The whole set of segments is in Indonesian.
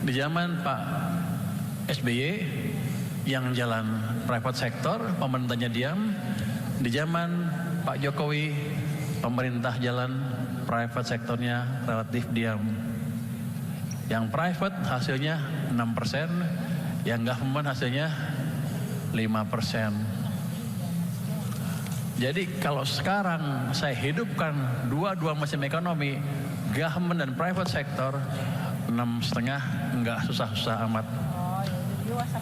Di zaman Pak SBY yang jalan private sector, pemerintahnya diam. Di zaman Pak Jokowi, pemerintah jalan private sektornya relatif diam. Yang private hasilnya 6%, yang government hasilnya 5%. Jadi kalau sekarang saya hidupkan dua-dua mesin ekonomi, government dan private sector, 6,5 enggak susah-susah amat.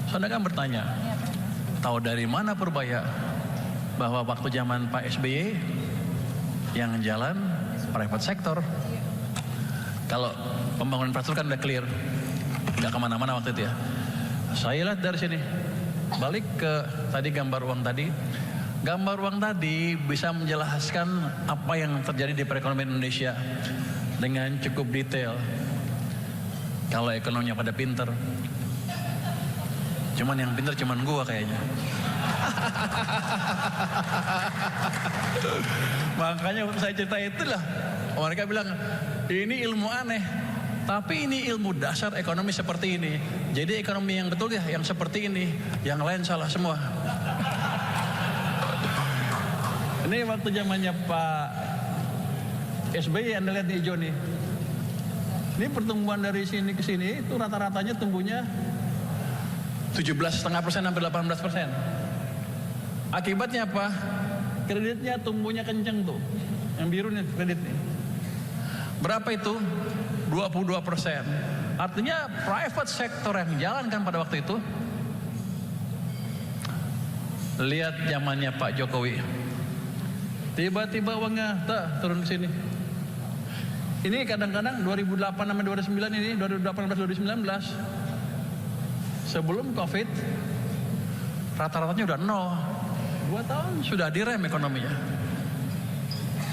Saudara kan bertanya, tahu dari mana Purbaya bahwa waktu zaman Pak SBY yang jalan private sector? Kalau pembangunan infrastruktur kan udah clear, nggak kemana-mana waktu itu ya. Saya lihat dari sini, balik ke tadi gambar uang tadi. Gambar uang tadi bisa menjelaskan apa yang terjadi di perekonomian Indonesia dengan cukup detail. Kalau ekonominya pada pinter, cuman yang pinter cuman gua kayaknya. Makanya waktu saya cerita itulah, mereka bilang ini ilmu aneh, tapi ini ilmu dasar ekonomi seperti ini. Jadi ekonomi yang betul ya yang seperti ini, yang lain salah semua. Ini waktu zamannya Pak SBY, Anda lihat di hijau nih. Ini pertumbuhan dari sini ke sini itu rata-ratanya tumbuhnya 17,5% sampai 18%. Akibatnya apa? Kreditnya tumbuhnya kenceng tuh. Yang biru nih kredit nih. Berapa itu? 22%. Artinya private sector yang jalankan pada waktu itu. Lihat zamannya Pak Jokowi. Tiba-tiba uangnya turun ke sini. Ini kadang-kadang 2008 sampai 2009 ini, 2018-2019. Sebelum Covid, rata-ratanya udah 0. 2 tahun sudah direm ekonominya.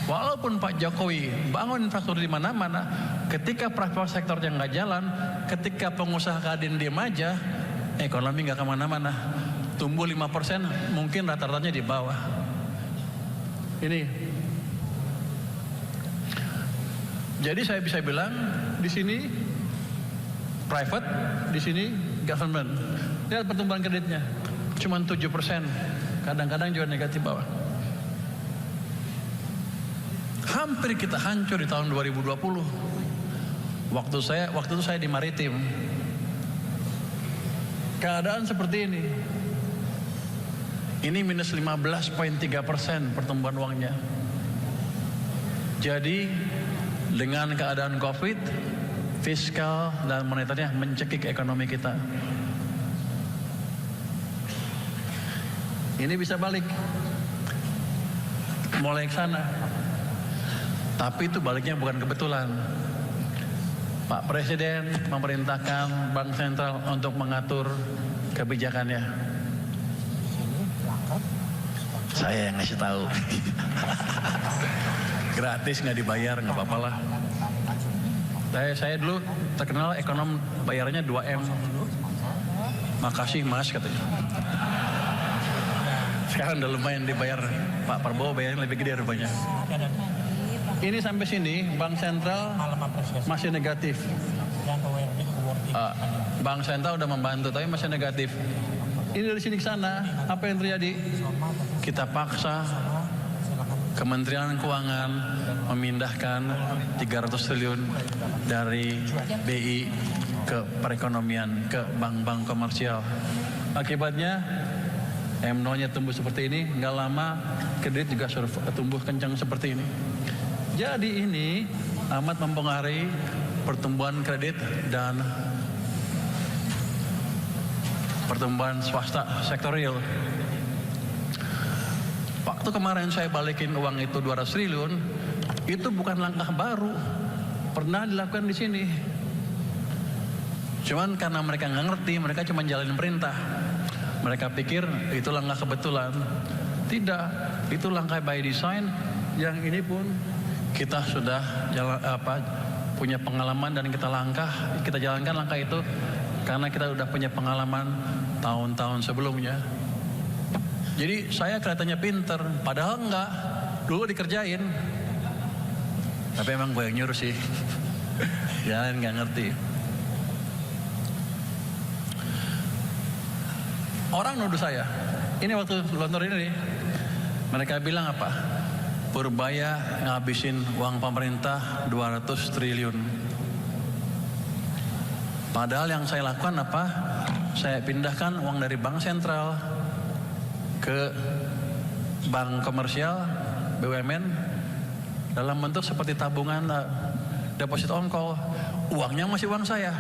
Walaupun Pak Jokowi bangun infrastruktur di mana-mana, ketika private sektor yang nggak jalan, ketika pengusaha kadin diem aja, ekonomi nggak kemana-mana. Tumbuh 5%, mungkin rata-ratanya di bawah. Ini. Jadi saya bisa bilang di sini private, di sini government. Lihat pertumbuhan kreditnya, cuma 7%. Kadang-kadang juga negatif bawah. Hampir kita hancur di tahun 2020. Waktu itu saya di maritim. Keadaan seperti ini. Ini minus 15,3% pertumbuhan uangnya. Jadi dengan keadaan Covid, fiskal dan moneternya mencekik ekonomi kita. Ini bisa balik, mulai ke sana. Tapi itu baliknya bukan kebetulan. Pak Presiden memerintahkan Bank Sentral untuk mengatur kebijakannya. Saya yang ngasih tahu. Gratis nggak dibayar, nggak apa-apa lah. Saya dulu terkenal ekonom bayarnya 2M. Makasih mas katanya. Sekarang udah lumayan dibayar. Pak Prabowo bayarnya lebih gede rupanya. Ini sampai sini Bank Sentral masih negatif. Bank Sentral udah membantu tapi masih negatif. Ini dari sini ke sana, apa yang terjadi? Kita paksa Kementerian Keuangan memindahkan 300 triliun dari BI ke perekonomian, ke bank-bank komersial. Akibatnya M0-nya tumbuh seperti ini, nggak lama kredit juga tumbuh kencang seperti ini. Jadi ini amat mempengaruhi pertumbuhan kredit dan pertumbuhan swasta sektor real. Waktu kemarin saya balikin uang itu 200 triliun, itu bukan langkah baru, pernah dilakukan di sini. Cuman karena mereka nggak ngerti, mereka cuma jalanin perintah. Mereka pikir itu langkah kebetulan. Tidak, itu langkah by design. Yang ini pun kita sudah punya pengalaman dan kita jalankan langkah itu karena kita sudah punya pengalaman tahun-tahun sebelumnya. Jadi saya kelihatannya pinter, padahal enggak. Dulu dikerjain. Tapi emang gue yang nyuruh sih. Jangan nggak ngerti. Orang nuduh saya. Ini waktu London ini, mereka bilang apa? Purbaya ngabisin uang pemerintah 200 triliun. Padahal yang saya lakukan apa? Saya pindahkan uang dari bank sentral ke bank komersial, BUMN, dalam bentuk seperti tabungan, deposit on call. Uangnya masih uang saya.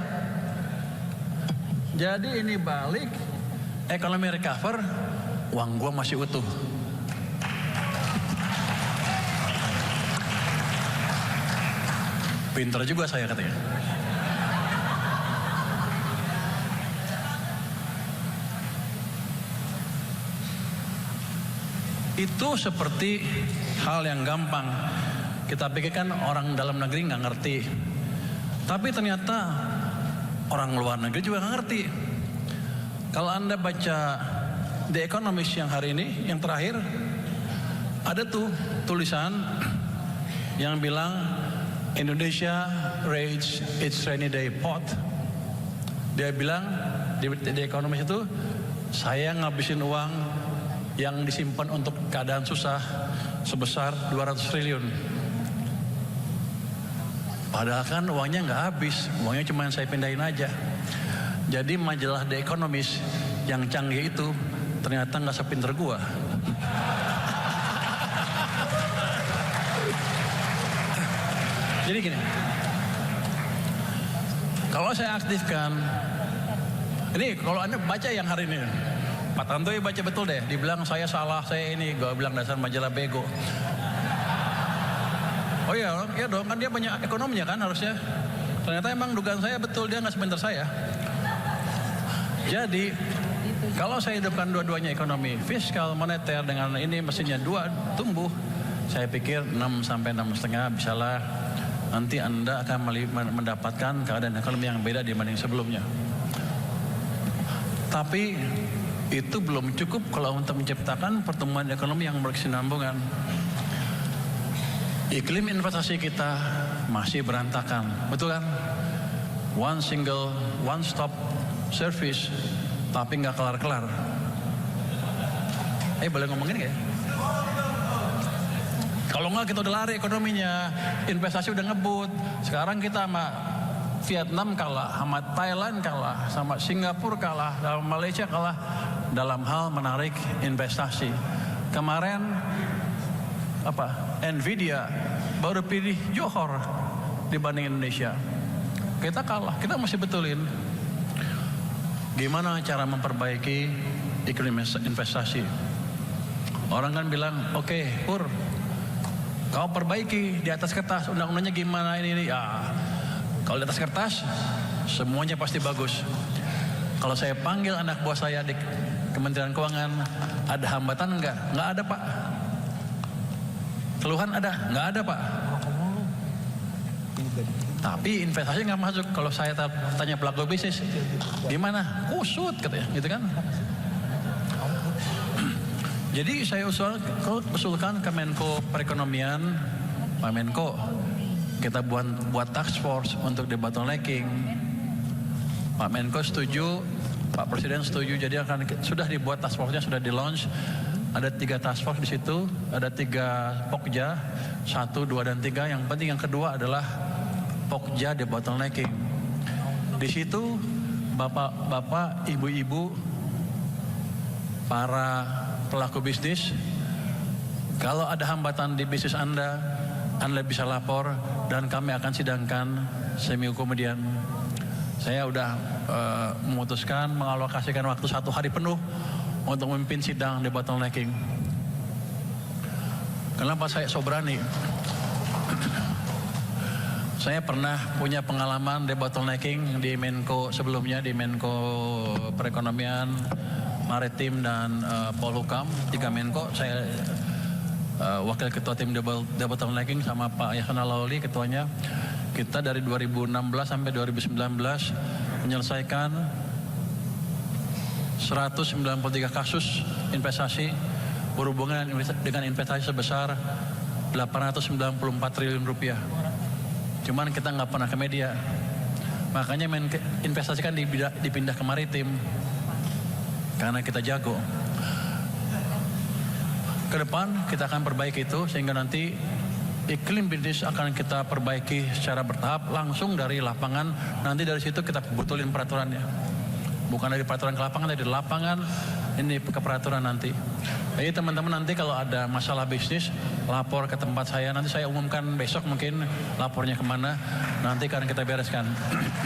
Jadi ini balik, ekonomi recover, uang gua masih utuh. Pinter juga saya katanya. Itu seperti hal yang gampang. Kita pikirkan orang dalam negeri nggak ngerti. Tapi ternyata orang luar negeri juga nggak ngerti. Kalau Anda baca The Economist yang hari ini, yang terakhir, ada tuh tulisan yang bilang Indonesia raised its rainy day pot. Dia bilang di The Economist itu, saya ngabisin uang yang disimpan untuk keadaan susah sebesar 200 triliun. Padahal kan uangnya nggak habis, uangnya cuma saya pindahin aja. Jadi majalah The Economist yang canggih itu ternyata nggak sepinter gua. Jadi gini, kalau saya aktifkan, ini kalau Anda baca yang hari ini, Pak Tantoy baca betul deh, dibilang saya salah, saya ini, gue bilang dasar majalah bego. Oh iya dong, kan dia banyak ekonominya kan harusnya. Ternyata emang dugaan saya betul, dia nggak sepintar saya. Jadi kalau saya hidupkan dua-duanya ekonomi, fiskal, moneter dengan ini mesinnya dua tumbuh, saya pikir 6 sampai 6,5 bisalah. Nanti Anda akan mendapatkan keadaan ekonomi yang beda dibanding sebelumnya. Tapi itu belum cukup kalau untuk menciptakan pertumbuhan ekonomi yang berkesinambungan. Iklim investasi kita masih berantakan, betul kan? One stop service, tapi nggak kelar-kelar. Boleh ngomongin nggak ya? Kalau nggak kita udah lari ekonominya, investasi udah ngebut. Sekarang kita sama Vietnam kalah, sama Thailand kalah, sama Singapura kalah, sama Malaysia kalah dalam hal menarik investasi. Kemarin Nvidia baru pilih Johor dibanding Indonesia. Kita kalah, kita mesti betulin. Gimana cara memperbaiki iklim investasi? Orang kan bilang, oke, Pur, kau perbaiki di atas kertas, undang-undangnya gimana ini? Ya, kalau di atas kertas, semuanya pasti bagus. Kalau saya panggil anak buah saya di Kementerian Keuangan, ada hambatan enggak? Enggak ada, Pak. Keluhan ada? Enggak ada, Pak. Tapi investasi nggak masuk. Kalau saya tanya pelaku bisnis, gimana? Kusut katanya, gitu kan? Jadi saya usulkan ke Menko Perekonomian, Pak Menko, kita buat task force untuk debottlenecking. Pak Menko setuju, Pak Presiden setuju, jadi sudah dibuat task force-nya, sudah di launch. Ada 3 task force di situ, ada 3 pokja, 1, 2, dan 3. Yang penting yang kedua adalah pokja debottlenecking. Di situ bapak-bapak, ibu-ibu, para pelaku bisnis, kalau ada hambatan di bisnis Anda bisa lapor dan kami akan sidangkan seminggu kemudian. Saya udah memutuskan mengalokasikan waktu 1 hari penuh untuk memimpin sidang debottlenecking. Kenapa saya so berani? Saya pernah punya pengalaman debottlenecking di Menko sebelumnya, di Menko Perekonomian, Maritim, dan Polhukam, 3 Menko. Saya wakil ketua tim debottlenecking sama Pak Yasona Lawli ketuanya. Kita dari 2016 sampai 2019 menyelesaikan 193 kasus investasi berhubungan dengan investasi sebesar 894 triliun rupiah. Cuman kita nggak pernah ke media. Makanya investasi kan dipindah ke maritim. karena kita jago. Ke depan kita akan perbaiki itu sehingga nanti iklim bisnis akan kita perbaiki secara bertahap langsung dari lapangan. Nanti dari situ kita betulin peraturannya. Bukan dari peraturan ke lapangan, dari lapangan ini ke peraturan nanti. Jadi teman-teman nanti kalau ada masalah bisnis lapor ke tempat saya. Nanti saya umumkan besok mungkin lapornya kemana. Nanti akan kita bereskan.